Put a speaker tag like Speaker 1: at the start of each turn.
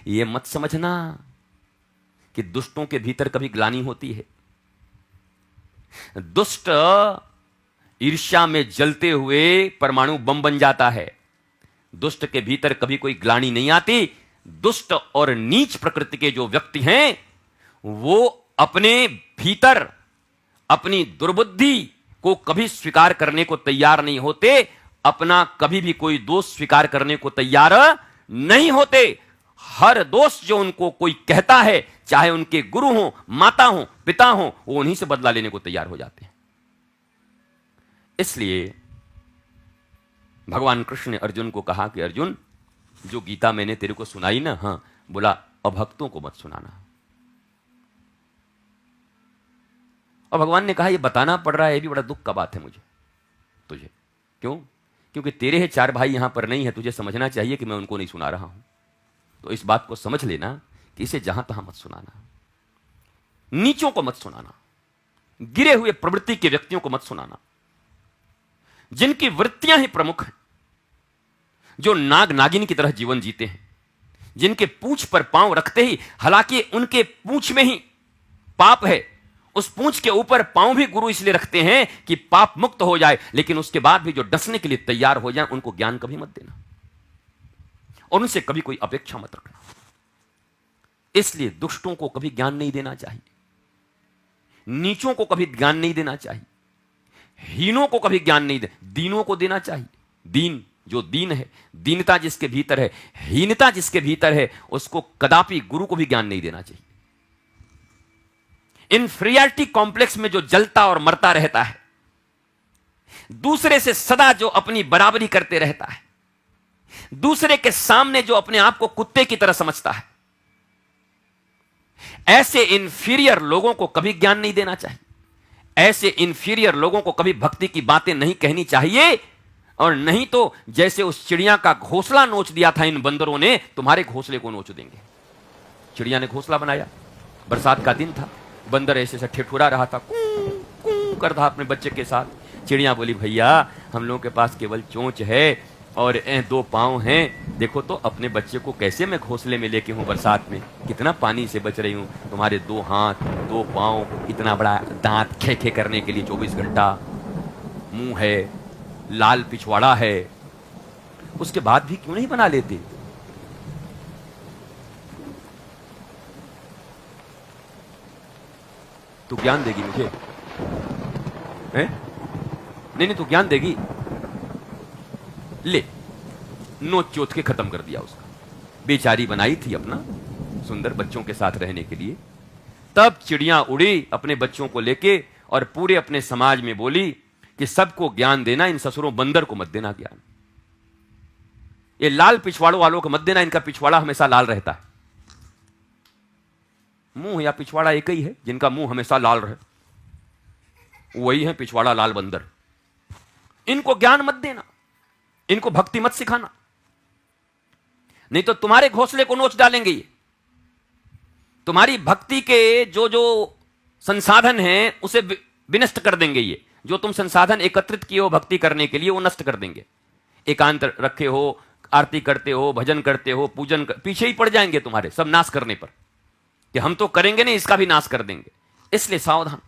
Speaker 1: यह मत समझना कि दुष्टों के भीतर कभी ग्लानि होती है। दुष्ट ईर्ष्या में जलते हुए परमाणु बम बन जाता है। दुष्ट के भीतर कभी कोई ग्लानि नहीं आती। दुष्ट और नीच प्रकृति के जो व्यक्ति हैं वो अपने भीतर अपनी दुर्बुद्धि को कभी स्वीकार करने को तैयार नहीं होते, अपना कभी भी कोई दोष स्वीकार करने को तैयार नहीं होते। हर दोष जो उनको कोई कहता है, चाहे उनके गुरु हो, माता हो, पिता हो, वो उन्हीं से बदला लेने को तैयार हो जाते हैं। इसलिए भगवान कृष्ण ने अर्जुन को कहा कि अर्जुन, जो गीता मैंने तेरे को सुनाई ना, हां, बोला अभक्तों को मत सुनाना। और भगवान ने कहा यह बताना पड़ रहा है, यह भी बड़ा दुख का बात है मुझे तुझे। क्यों? क्योंकि तेरे है चार भाई यहां पर नहीं है, तुझे समझना चाहिए कि मैं उनको नहीं सुना रहा हूं। तो इस बात को समझ लेना कि इसे जहां तहां मत सुनाना, नीचों को मत सुनाना, गिरे हुए प्रवृत्ति के व्यक्तियों को मत सुनाना, जिनकी वृत्तियां ही प्रमुख हैं, जो नाग नागिन की तरह जीवन जीते हैं, जिनके पूंछ पर पांव रखते ही, हालांकि उनके पूंछ में ही पाप है, उस पूंछ के ऊपर पांव भी गुरु इसलिए रखते हैं कि पाप मुक्त हो जाए, लेकिन उसके बाद भी जो डसने के लिए तैयार हो जाए, उनको ज्ञान कभी मत देना और उनसे कभी कोई अपेक्षा मत रखना। इसलिए दुष्टों को कभी ज्ञान नहीं देना चाहिए, नीचों को कभी ज्ञान नहीं देना चाहिए, हीनों को कभी ज्ञान नहीं दे, दीनों को देना चाहिए। दीन जो दीन है, दीनता जिसके भीतर है, हीनता जिसके भीतर है, उसको कदापि गुरु को भी ज्ञान नहीं देना चाहिए। इन्फीरियरिटी कॉम्प्लेक्स में जो जलता और मरता रहता है, दूसरे से सदा जो अपनी बराबरी करते रहता है, दूसरे के सामने जो अपने आप को कुत्ते की तरह समझता है, ऐसे इंफीरियर लोगों को कभी ज्ञान नहीं देना चाहिए। ऐसे इंफीरियर लोगों को कभी भक्ति की बातें नहीं कहनी चाहिए। और नहीं तो जैसे उस चिड़िया का घोंसला नोच दिया था इन बंदरों ने, तुम्हारे घोंसले को नोच देंगे। चिड़िया ने घोंसला बनाया, बरसात का दिन था, बंदर ऐसे से ठिठुरा रहा था, कू कू कर रहा अपने बच्चे के साथ। चिड़िया बोली, भैया हम लोगों के पास केवल चोंच है और दो पांव हैं, देखो तो अपने बच्चे को कैसे मैं घोंसले में लेके हूं, बरसात में कितना पानी से बच रही हूं, तुम्हारे दो हाथ, दो पांव, इतना बड़ा दांत खे खे करने के लिए 24 घंटा, मुंह है, लाल पिछवाड़ा है, उसके बाद भी क्यों नहीं बना लेते? तू ज्ञान देगी मुझे? हैं? नहीं, तू ज्ञान देगी? ले, नोच चोच के खत्म कर दिया उसका। बेचारी बनाई थी अपना सुंदर बच्चों के साथ रहने के लिए। तब चिड़िया उड़ी अपने बच्चों को लेके और पूरे अपने समाज में बोली कि सबको ज्ञान देना, इन ससुरों बंदर को मत देना ज्ञान। ये लाल पिछवाड़ों वालों को मत देना, इनका पिछवाड़ा हमेशा लाल रहता है। मुंह या पिछवाड़ा एक ही है, जिनका मुंह हमेशा लाल रहे वही है पिछवाड़ा लाल बंदर। इनको ज्ञान मत देना, इनको भक्ति मत सिखाना, नहीं तो तुम्हारे घोंसले को नोच डालेंगे ये। तुम्हारी भक्ति के जो जो संसाधन हैं उसे विनष्ट कर देंगे ये। जो तुम संसाधन एकत्रित किए हो भक्ति करने के लिए, वो नष्ट कर देंगे। एकांत रखे हो, आरती करते हो, भजन करते हो, पूजन पीछे ही पड़ जाएंगे तुम्हारे सब नाश करने पर, कि हम तो करेंगे नहीं, इसका भी नाश कर देंगे। इसलिए सावधान।